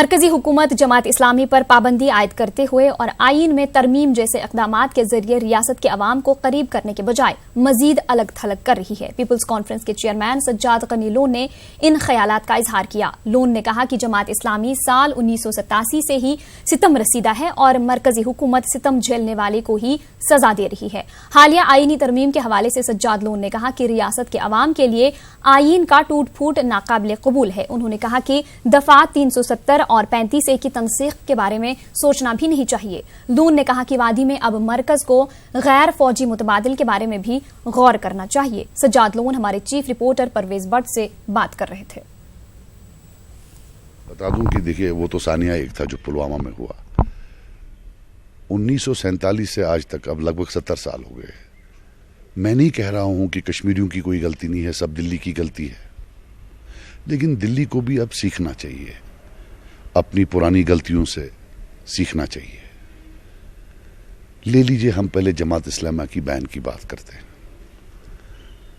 मरकजी हुकूमत जमात इस्लामी पर पाबंदी आयद करते हुए और आईन में तरमीम जैसे इकदाम के जरिए रियासत के अवाम को करीब करने के बजाय मजीद अलग थलग कर रही है। पीपुल्स कॉन्फ्रेंस के चेयरमैन सज्जाद गनी लोन ने इन ख्यालात का इजहार किया। लोन ने कहा कि जमात इस्लामी साल 1987 से ही सितम रसीदा है और मरकजी हुकूमत सितम झेलने वाले को ही सजा दे रही है। हालिया आईनी तरमीम के हवाले से सज्जाद लोन ने कहा कि रियासत के अवाम के लिए आईन का टूट फूट नाकाबिले कबूल है। उन्होंने कहा कि दफात 370 और 35A की तनसीख के बारे में सोचना भी नहीं चाहिए। लून ने कहा कि वादी में अब मरकज को गैर फौजी मुतबादिल के बारे में भी गौर करना चाहिए। सज्जाद लोन हमारे चीफ रिपोर्टर परवेज भट्ट से बात कर रहे थे। बता दूं कि देखिए वो तो सानिया एक था जो पुलवामा में हुआ। 1947 से आज तक अब लगभग 70 साल हो गए। मैं नहीं कह रहा हूं कि कश्मीरियों की कोई गलती नहीं है, सब दिल्ली की गलती है, लेकिन दिल्ली को भी अब सीखना चाहिए, अपनी पुरानी गलतियों से सीखना चाहिए। ले लीजिए, हम पहले जमात इस्लामी की बैन की बात करते हैं।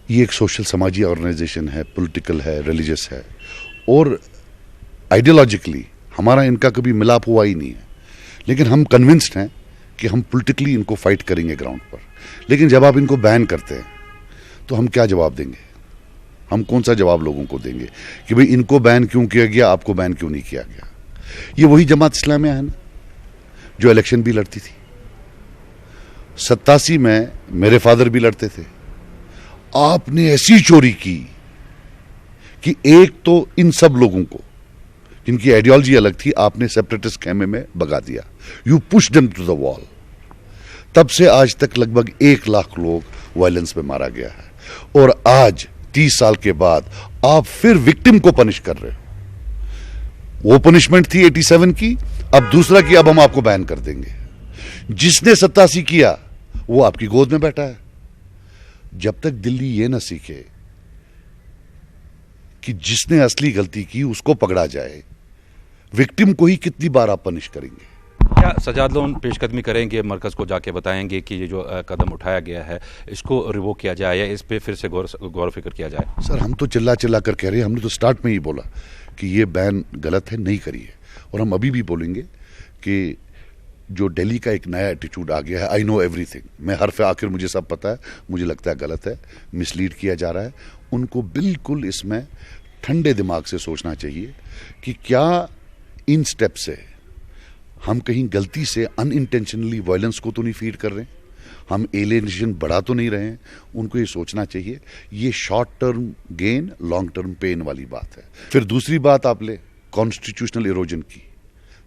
ये एक सोशल समाजी ऑर्गेनाइजेशन है, पॉलिटिकल है, रिलीजियस है और आइडियोलॉजिकली हमारा इनका कभी मिलाप हुआ ही नहीं है, लेकिन हम कन्विंस्ड हैं कि हम पॉलिटिकली इनको फाइट करेंगे ग्राउंड पर। लेकिन जब आप इनको बैन करते हैं तो हम क्या जवाब देंगे? हम कौन सा जवाब लोगों को देंगे कि भाई इनको बैन क्यों किया गया, आपको बैन क्यों नहीं किया गया? ये वही जमात इस्लामिया है ना जो इलेक्शन भी लड़ती थी। 87 में मेरे फादर भी लड़ते थे। आपने ऐसी चोरी की कि एक तो इन सब लोगों को जिनकी आइडियोलॉजी अलग थी आपने सेपरेटिस्ट खेमे में भगा दिया। You push them to the wall. तब से आज तक लगभग 1 लाख लोग वायलेंस में मारा गया है और आज 30 साल के बाद आप फिर विक्टिम को पनिश कर रहे हो। वो पनिशमेंट थी 87 की, अब दूसरा की, अब हम आपको बैन कर देंगे। जिसने 87 किया वो आपकी गोद में बैठा है। जब तक दिल्ली ये ना सीखे कि जिसने असली गलती की उसको पकड़ा जाए, विक्टिम को ही कितनी बार आप पनिश करेंगे? क्या सज्जाद लोन पेशकदमी करेंगे, मरकज को जाके बताएंगे कि ये जो कदम उठाया गया है इसको रिवोक किया जाए या इस पे फिर से गौर फिक्र किया जाए? सर, हम तो चिल्ला चिल्ला कर कह रहे हैं, हमने तो स्टार्ट में ही बोला कि ये बैन गलत है, नहीं करिए। और हम अभी भी बोलेंगे कि जो दिल्ली का एक नया एटीट्यूड आ गया है, आई नो एवरीथिंग, मैं हर आखिर मुझे सब पता है, मुझे लगता है गलत है, मिसलीड किया जा रहा है। उनको बिल्कुल इसमें ठंडे दिमाग से सोचना चाहिए कि क्या इन स्टेप से हम कहीं गलती से अनइंटेंशनली वायलेंस को तो नहीं फीड कर रहे हैं, हम एलियनेशन बढ़ा तो नहीं रहे हैं। उनको ये सोचना चाहिए, ये short term gain long term pain वाली बात है। फिर दूसरी बात आप ले कॉन्स्टिट्यूशनल इरोजन की,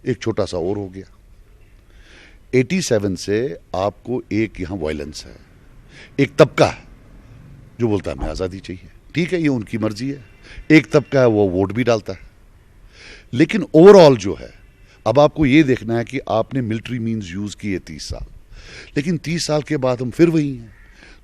एक छोटा सा और हो गया। 87 से आपको एक यहां वायलेंस है, एक तबका है जो बोलता है हमें आजादी चाहिए, ठीक है, ये उनकी मर्जी है। एक तबका है वो वोट भी डालता है। लेकिन ओवरऑल जो है, अब आपको ये देखना है कि आपने मिलिट्री मीन्स यूज किए 30 साल, लेकिन 30 साल के बाद हम फिर वही हैं।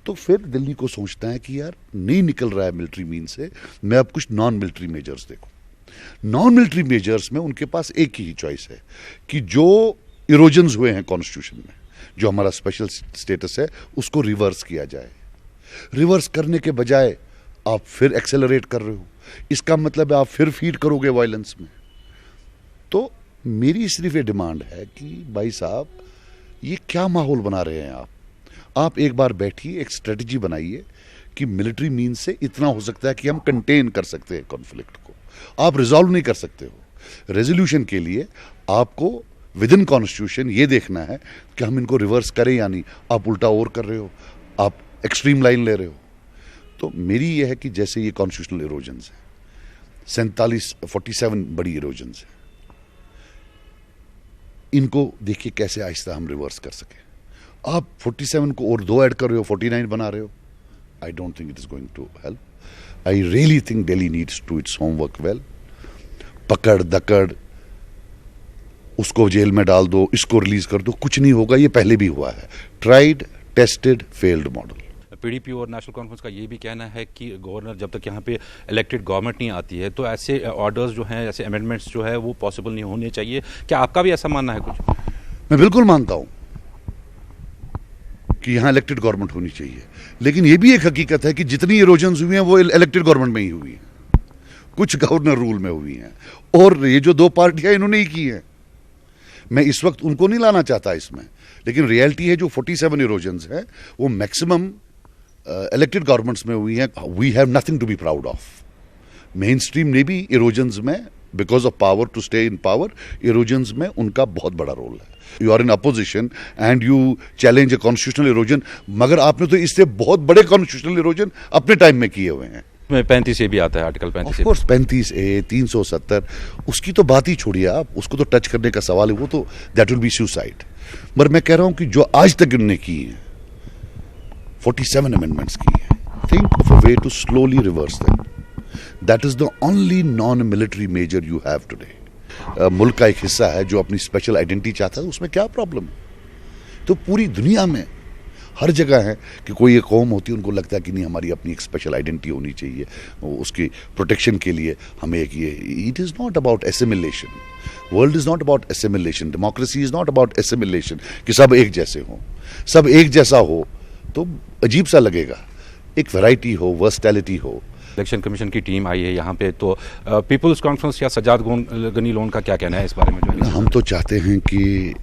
तो फिर दिल्ली को सोचना है कि यार नहीं निकल रहा है मिलिट्री मीन से, मैं अब कुछ नॉन मिलिट्री मेजर्स देखूं। नॉन मिलिट्री मेजर्स में उनके पास एक ही चॉइस है कि जो इरोजन्स हुए हैं कॉन्स्टिट्यूशन में, जो हमारा स्पेशल स्टेटस है, उसको रिवर्स किया जाए। रिवर्स करने के बजाय आप फिर एक्सेलरेट कर रहे हो, इसका मतलब है आप फिर फीड करोगे वायलेंस में। तो मेरी सिर्फ ये डिमांड है कि भाई साहब, ये क्या माहौल बना रहे हैं आप एक बार बैठिए, एक स्ट्रेटजी बनाइए कि मिलिट्री मीन से इतना हो सकता है कि हम कंटेन कर सकते हैं कॉन्फ्लिक्ट को। आप रिजॉल्व नहीं कर सकते हो। रेजोल्यूशन के लिए आपको विद इन कॉन्स्टिट्यूशन ये देखना है कि हम इनको रिवर्स करें या नहीं। आप उल्टा और कर रहे हो, आप एक्सट्रीम लाइन ले रहे हो। तो मेरी ये है कि जैसे ये कॉन्स्टिट्यूशनल इरोजन्स है, 47 बड़ी इरोजन्स है, इनको देखिए कैसे आहिस्ता हम रिवर्स कर सके। आप 47 को और 2 ऐड कर रहे हो, 49 बना रहे हो। I don't think it is going to help. I really think Delhi needs to its homework well. पकड़ दकड़, उसको जेल में डाल दो, इसको रिलीज कर दो, कुछ नहीं होगा। ये पहले भी हुआ है, tried tested failed model. PDP और नेशनल कॉन्फ्रेंस का ये भी कहना है कि गवर्नर जब तक यहाँ पे इलेक्टेड गवर्नमेंट नहीं आती है तो ऐसे ऑर्डर्स जो हैं, ऐसे अमेंडमेंट्स जो है वो पॉसिबल नहीं होने चाहिए। क्या आपका भी ऐसा मानना है कुछ? मैं बिल्कुल मानता हूं कि यहां इलेक्टेड गवर्नमेंट होनी चाहिए, लेकिन यह भी एक हकीकत है कि जितनी इरोजन्स हुई हैं वो इलेक्टेड गवर्नमेंट में ही हुई हैं। कुछ गवर्नर रूल में हुई हैं, और ये जो 2 पार्टियां इन्होंने ही की हैं। मैं इस वक्त उनको नहीं लाना चाहता इसमें, लेकिन रियलिटी है जो 47 इरोजन्स है वो मैक्सिमम इलेक्टेड गवर्नमेंट्स में हुई हैं। We have nothing to be proud of. Mainstream ने भी इरोजन्स में, because of power to stay in power, erosions में उनका बहुत बड़ा रोल है। You are in opposition and you challenge a constitutional erosion, मगर आपने तो इससे बहुत बड़े कॉन्स्टिट्यूशनल इरोजन अपने टाइम में किए हुए हैं। 35A भी आता है, आर्टिकल 35A। ऑफकोर्स 35A, 370, उसकी तो बात ही छोड़िए आप, उसको तो टच करने का सवाल है, वो तो दैट विल बी सुसाइड। मगर मैं कह रहा हूं कि जो आज तक उन्होंने की है 47 अमेंडमेंट्स की है, think of a way to slowly reverse that. That is the only non military measure you have today. मुल्क का एक हिस्सा है जो अपनी स्पेशल आइडेंटिटी चाहता है, उसमें क्या प्रॉब्लम है? तो पूरी दुनिया में हर जगह है कि कोई एक कौम होती है, उनको लगता है कि नहीं हमारी अपनी एक स्पेशल आइडेंटिटी होनी चाहिए, उसकी प्रोटेक्शन के लिए हमें एक ये। It is not about assimilation, world is not about assimilation, democracy is not about assimilation कि सब एक जैसे हों। सब एक जैसा हो तो अजीब सा लगेगा, एक वैरायटी हो, वर्सटैलिटी हो। इलेक्शन कमीशन की टीम आई है यहाँ पे, तो पीपुल्स कॉन्फ्रेंस या सज्जाद गनी लोन का क्या कहना है इस बारे में? हम तो चाहते हैं कि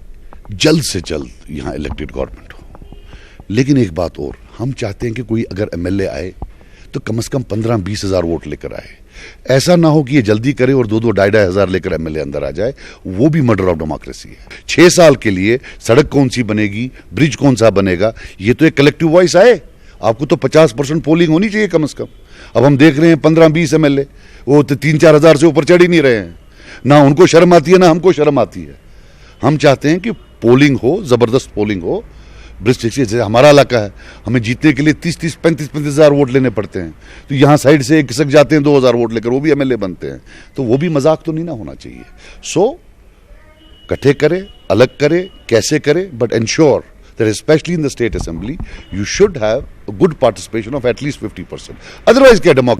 जल्द से जल्द यहाँ इलेक्टेड गवर्नमेंट हो, लेकिन एक बात और, हम चाहते हैं कि कोई अगर एमएलए आए तो कम से कम 15-20 हज़ार वोट लेकर आए। ऐसा ना हो कि ये जल्दी करे और 2-2-2.5 हज़ार लेकर एमएलए अंदर आ जाए, वो भी मर्डर ऑफ डेमोक्रेसी है। 6 साल के लिए सड़क कौन सी बनेगी, ब्रिज कौन सा बनेगा, ये तो एक कलेक्टिव वॉइस आए। आपको तो 50% पोलिंग होनी चाहिए कम से कम। अब हम देख रहे हैं 15-20 एमएलए वो तो 3-4 हज़ार से ऊपर चढ़ ही नहीं रहे हैं। ना उनको शर्म आती है ना हमको शर्म आती है। हम चाहते हैं कि पोलिंग हो, जबरदस्त पोलिंग हो। ब्रिज जैसे हमारा इलाका है, हमें जीतने के लिए 30-30, 35-35 हज़ार वोट लेने पड़ते हैं, तो यहाँ साइड से खिसक जाते हैं 2,000 वोट लेकर, वो भी एमएलए बनते हैं। तो वो भी मजाक तो नहीं ना होना चाहिए। सो इकट्ठे करे, अलग करे, कैसे करे, but ensure that especially in the state assembly you should have a good participation of at least 50%. Otherwise क्या डेमोक्रेसी